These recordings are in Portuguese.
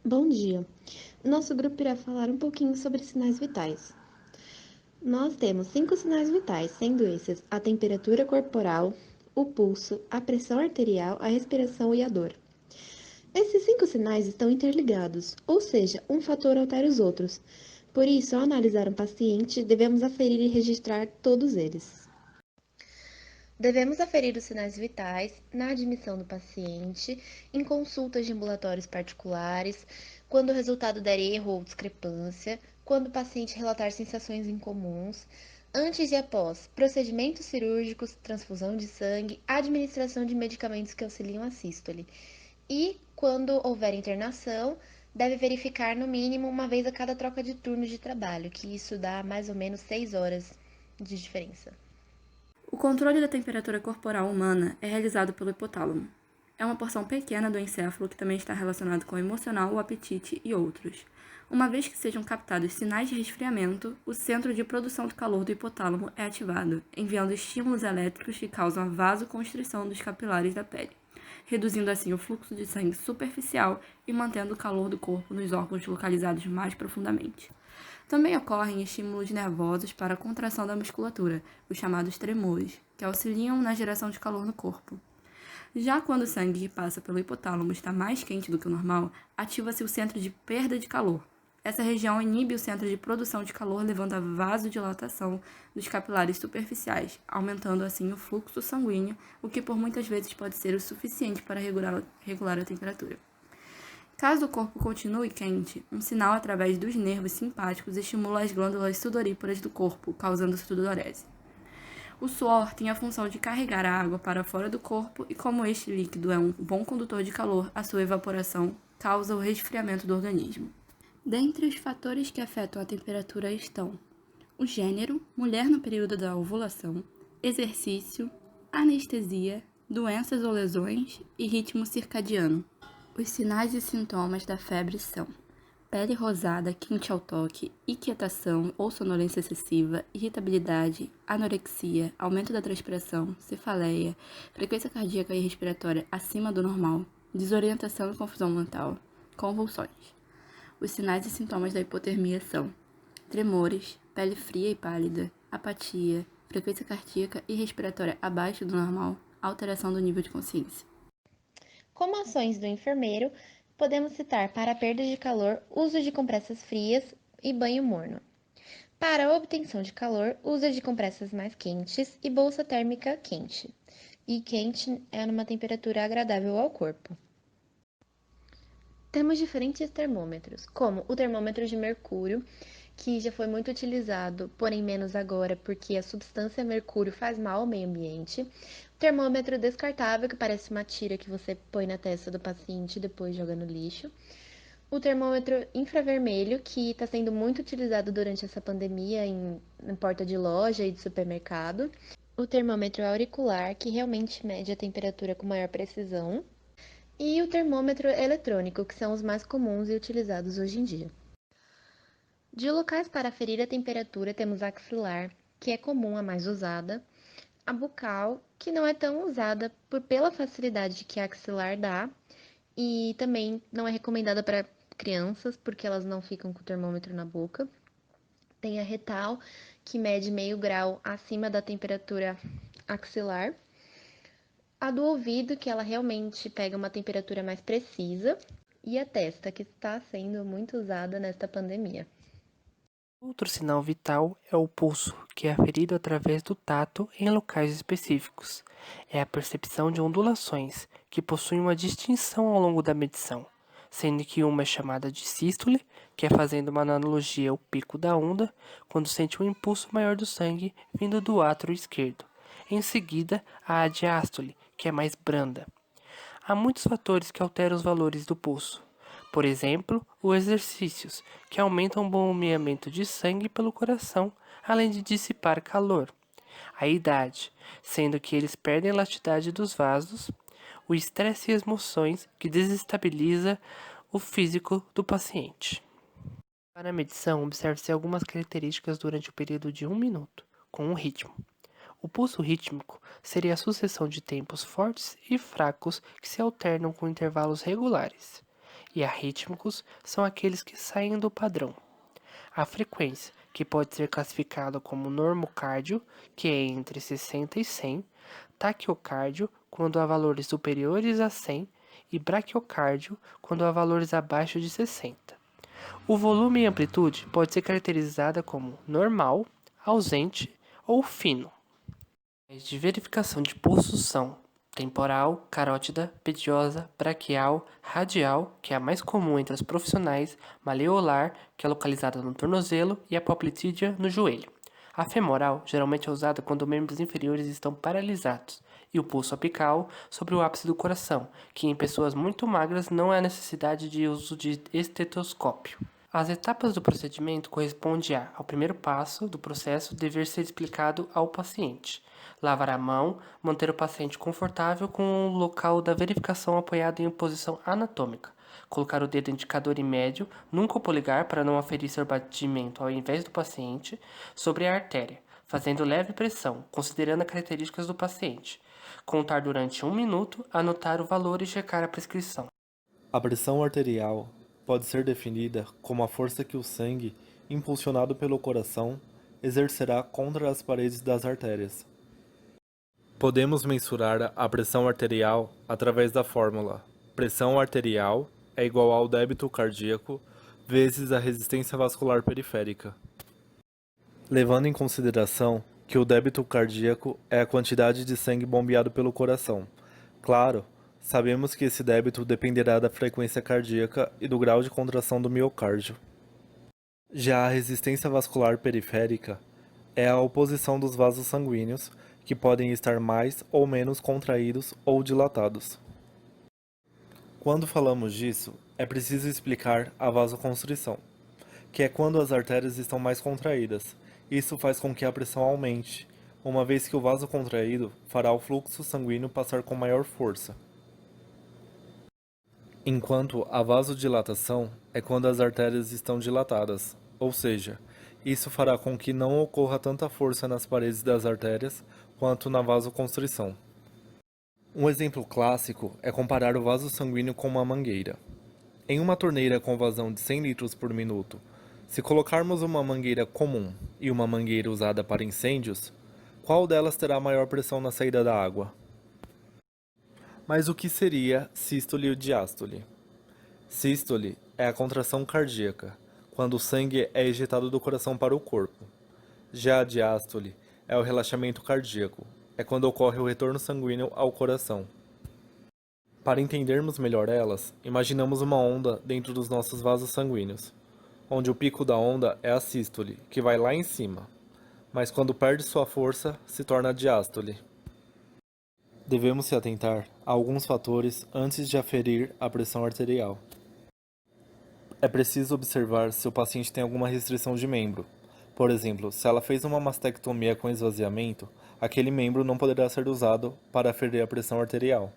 Bom dia. Nosso grupo irá falar um pouquinho sobre sinais vitais. Nós temos 5 sinais vitais, sendo esses a temperatura corporal, o pulso, a pressão arterial, a respiração e a dor. Esses 5 sinais estão interligados, ou seja, um fator altera os outros. Por isso, ao analisar um paciente, devemos aferir e registrar todos eles. Devemos aferir os sinais vitais na admissão do paciente, em consultas de ambulatórios particulares, quando o resultado der erro ou discrepância, quando o paciente relatar sensações incomuns, antes e após procedimentos cirúrgicos, transfusão de sangue, administração de medicamentos que auxiliam a sístole. E, quando houver internação, deve verificar no mínimo uma vez a cada troca de turnos de trabalho, que isso dá mais ou menos 6 horas de diferença. O controle da temperatura corporal humana é realizado pelo hipotálamo. É uma porção pequena do encéfalo que também está relacionado com o emocional, o apetite e outros. Uma vez que sejam captados sinais de resfriamento, o centro de produção de calor do hipotálamo é ativado, enviando estímulos elétricos que causam a vasoconstrição dos capilares da pele, reduzindo assim o fluxo de sangue superficial e mantendo o calor do corpo nos órgãos localizados mais profundamente. Também ocorrem estímulos nervosos para a contração da musculatura, os chamados tremores, que auxiliam na geração de calor no corpo. Já quando o sangue que passa pelo hipotálamo está mais quente do que o normal, ativa-se o centro de perda de calor. Essa região inibe o centro de produção de calor, levando à vasodilatação dos capilares superficiais, aumentando assim o fluxo sanguíneo, o que por muitas vezes pode ser o suficiente para regular a temperatura. Caso o corpo continue quente, um sinal através dos nervos simpáticos estimula as glândulas sudoríparas do corpo, causando sudorese. O suor tem a função de carregar a água para fora do corpo e, como este líquido é um bom condutor de calor, a sua evaporação causa o resfriamento do organismo. Dentre os fatores que afetam a temperatura estão o gênero, mulher no período da ovulação, exercício, anestesia, doenças ou lesões e ritmo circadiano. Os sinais e sintomas da febre são pele rosada, quente ao toque, inquietação ou sonolência excessiva, irritabilidade, anorexia, aumento da transpiração, cefaleia, frequência cardíaca e respiratória acima do normal, desorientação e confusão mental, convulsões. Os sinais e sintomas da hipotermia são tremores, pele fria e pálida, apatia, frequência cardíaca e respiratória abaixo do normal, alteração do nível de consciência. Como ações do enfermeiro, podemos citar para a perda de calor, uso de compressas frias e banho morno. Para a obtenção de calor, uso de compressas mais quentes e bolsa térmica quente. E quente é numa temperatura agradável ao corpo. Temos diferentes termômetros, como o termômetro de mercúrio, que já foi muito utilizado, porém menos agora, porque a substância mercúrio faz mal ao meio ambiente. O termômetro descartável, que parece uma tira que você põe na testa do paciente e depois joga no lixo. O termômetro infravermelho, que está sendo muito utilizado durante essa pandemia em porta de loja e de supermercado. O termômetro auricular, que realmente mede a temperatura com maior precisão. E o termômetro eletrônico, que são os mais comuns e utilizados hoje em dia. De locais para aferir a temperatura, temos a axilar, que é comum, a mais usada, a bucal, que não é tão usada pela facilidade que a axilar dá, e também não é recomendada para crianças, porque elas não ficam com o termômetro na boca. Tem a retal, que mede meio grau acima da temperatura axilar. A do ouvido, que ela realmente pega uma temperatura mais precisa. E a testa, que está sendo muito usada nesta pandemia. Outro sinal vital é o pulso, que é aferido através do tato em locais específicos. É a percepção de ondulações, que possuem uma distinção ao longo da medição, sendo que uma é chamada de sístole, que é fazendo uma analogia ao pico da onda, quando sente um impulso maior do sangue vindo do átrio esquerdo. Em seguida, a diástole, que é mais branda. Há muitos fatores que alteram os valores do pulso. Por exemplo, os exercícios, que aumentam o bombeamento de sangue pelo coração, além de dissipar calor. A idade, sendo que eles perdem a elasticidade dos vasos. O estresse e as emoções, que desestabiliza o físico do paciente. Para a medição, observe-se algumas características durante o período de 1 minuto, com um ritmo. O pulso rítmico seria a sucessão de tempos fortes e fracos que se alternam com intervalos regulares. e arrítmicos são aqueles que saem do padrão. A frequência, que pode ser classificada como normocárdio, que é entre 60 e 100, taquicárdio, quando há valores superiores a 100, e braquiocárdio, quando há valores abaixo de 60. O volume e amplitude pode ser caracterizada como normal, ausente ou fino. As de verificação de pulso são temporal, carótida, pediosa, braquial, radial, que é a mais comum entre os profissionais, maleolar, que é localizada no tornozelo, e a poplitídea no joelho. A femoral geralmente é usada quando membros inferiores estão paralisados, e o pulso apical sobre o ápice do coração, que em pessoas muito magras não há necessidade de uso de estetoscópio. As etapas do procedimento correspondem ao primeiro passo do processo dever ser explicado ao paciente. Lavar a mão, manter o paciente confortável com o local da verificação apoiado em posição anatômica. Colocar o dedo indicador e médio, nunca o polegar para não aferir seu batimento ao invés do paciente, sobre a artéria, fazendo leve pressão, considerando as características do paciente. Contar durante 1 minuto, anotar o valor e checar a prescrição. A pressão arterial pode ser definida como a força que o sangue, impulsionado pelo coração, exercerá contra as paredes das artérias. Podemos mensurar a pressão arterial através da fórmula: pressão arterial é igual ao débito cardíaco vezes a resistência vascular periférica. Levando em consideração que o débito cardíaco é a quantidade de sangue bombeado pelo coração. Claro, sabemos que esse débito dependerá da frequência cardíaca e do grau de contração do miocárdio. Já a resistência vascular periférica é a oposição dos vasos sanguíneos, que podem estar mais ou menos contraídos ou dilatados. Quando falamos disso, é preciso explicar a vasoconstrição, que é quando as artérias estão mais contraídas. Isso faz com que a pressão aumente, uma vez que o vaso contraído fará o fluxo sanguíneo passar com maior força. Enquanto a vasodilatação é quando as artérias estão dilatadas, ou seja, isso fará com que não ocorra tanta força nas paredes das artérias quanto na vasoconstrição. Um exemplo clássico é comparar o vaso sanguíneo com uma mangueira. Em uma torneira com vazão de 100 litros por minuto, se colocarmos uma mangueira comum e uma mangueira usada para incêndios, qual delas terá maior pressão na saída da água? Mas o que seria sístole e diástole? Sístole é a contração cardíaca, quando o sangue é ejetado do coração para o corpo. Já a diástole é o relaxamento cardíaco, é quando ocorre o retorno sanguíneo ao coração. Para entendermos melhor elas, imaginamos uma onda dentro dos nossos vasos sanguíneos, onde o pico da onda é a sístole, que vai lá em cima, mas quando perde sua força, se torna a diástole. Devemos se atentar a alguns fatores antes de aferir a pressão arterial. É preciso observar se o paciente tem alguma restrição de membro. Por exemplo, se ela fez uma mastectomia com esvaziamento, aquele membro não poderá ser usado para aferir a pressão arterial.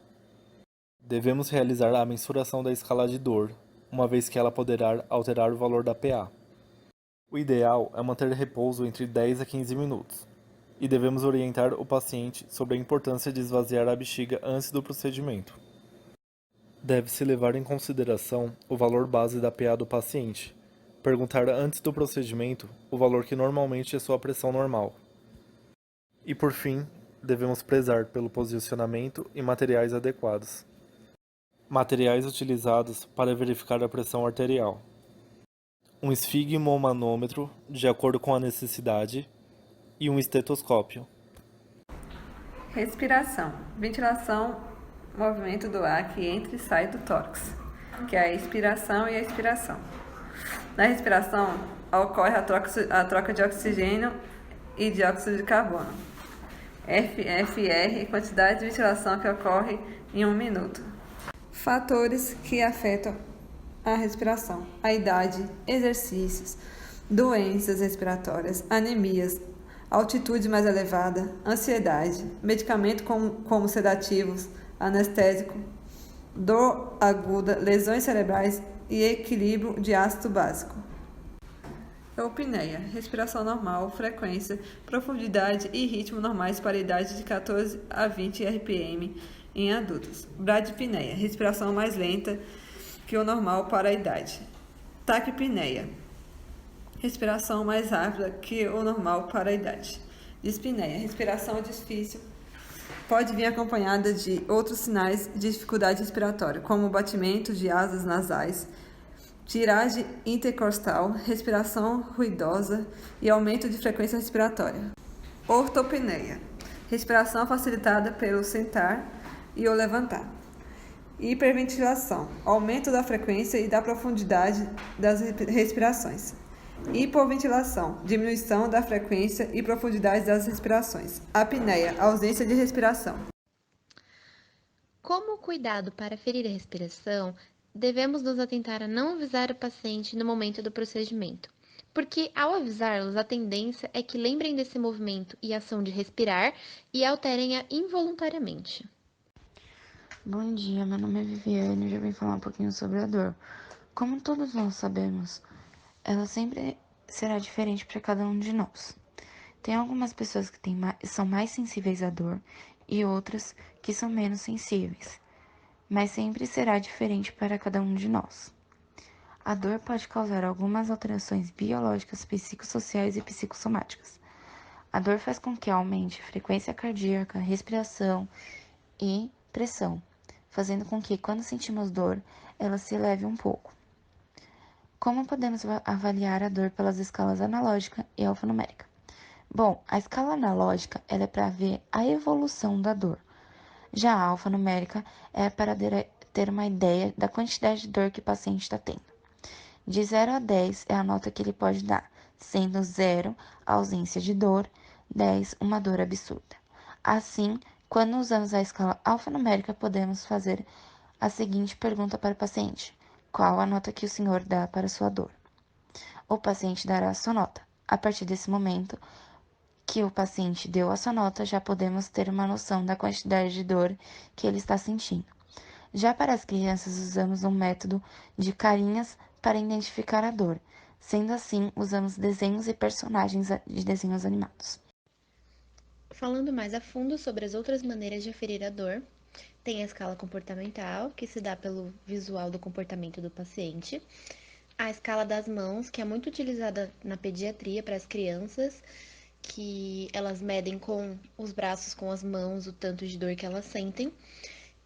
Devemos realizar a mensuração da escala de dor, uma vez que ela poderá alterar o valor da PA. O ideal é manter repouso entre 10 a 15 minutos, e devemos orientar o paciente sobre a importância de esvaziar a bexiga antes do procedimento. Deve-se levar em consideração o valor base da PA do paciente. Perguntar antes do procedimento o valor que normalmente é sua pressão normal. E por fim, devemos prezar pelo posicionamento e materiais adequados. Materiais utilizados para verificar a pressão arterial: um esfigmomanômetro, de acordo com a necessidade, e um estetoscópio. Respiração. Ventilação, movimento do ar que entra e sai do tórax, que é a expiração e a expiração. Na respiração, ocorre a troca de oxigênio e dióxido de carbono. FR, quantidade de ventilação que ocorre em 1 minuto. Fatores que afetam a respiração: a idade, exercícios, doenças respiratórias, anemias, altitude mais elevada, ansiedade, medicamento como sedativos, anestésico, dor aguda, lesões cerebrais e equilíbrio de ácido básico. Eupneia, respiração normal, frequência, profundidade e ritmo normais para idade de 14 a 20 RPM em adultos. Bradipneia, respiração mais lenta que o normal para a idade. Taquipneia. Respiração mais rápida que o normal para a idade. Dispneia. Respiração difícil. Pode vir acompanhada de outros sinais de dificuldade respiratória, como batimento de asas nasais, tiragem intercostal, respiração ruidosa e aumento de frequência respiratória. Ortopneia. Respiração facilitada pelo sentar e o levantar. Hiperventilação. Aumento da frequência e da profundidade das respirações. Hipoventilação. Diminuição da frequência e profundidade das respirações. Apneia. Ausência de respiração. Como cuidado para ferir a respiração, devemos nos atentar a não avisar o paciente no momento do procedimento, porque ao avisá-los, a tendência é que lembrem desse movimento e ação de respirar e alterem-a involuntariamente. Bom dia, meu nome é Viviane e eu já vim falar um pouquinho sobre a dor. Como todos nós sabemos, ela sempre será diferente para cada um de nós. Tem algumas pessoas que são mais sensíveis à dor e outras que são menos sensíveis, mas sempre será diferente para cada um de nós. A dor pode causar algumas alterações biológicas, psicossociais e psicossomáticas. A dor faz com que aumente a frequência cardíaca, respiração e pressão, fazendo com que, quando sentimos dor, ela se eleve um pouco. Como podemos avaliar a dor pelas escalas analógica e alfanumérica? Bom, a escala analógica ela é para ver a evolução da dor. Já a alfanumérica é para ter uma ideia da quantidade de dor que o paciente está tendo. De 0 a 10 é a nota que ele pode dar, sendo 0 a ausência de dor, 10 uma dor absurda. Assim, quando usamos a escala alfanumérica, podemos fazer a seguinte pergunta para o paciente: qual a nota que o senhor dá para sua dor? O paciente dará a sua nota. A partir desse momento que o paciente deu a sua nota, já podemos ter uma noção da quantidade de dor que ele está sentindo. Já para as crianças, usamos um método de carinhas para identificar a dor. Sendo assim, usamos desenhos e personagens de desenhos animados. Falando mais a fundo sobre as outras maneiras de aferir a dor, tem a escala comportamental, que se dá pelo visual do comportamento do paciente. A escala das mãos, que é muito utilizada na pediatria para as crianças, que elas medem com os braços, com as mãos, o tanto de dor que elas sentem.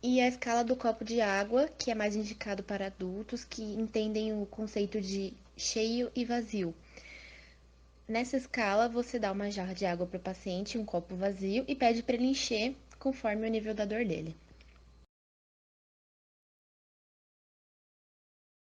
E a escala do copo de água, que é mais indicado para adultos que entendem o conceito de cheio e vazio. Nessa escala, você dá uma jarra de água para o paciente, um copo vazio, e pede para ele encher conforme o nível da dor dele.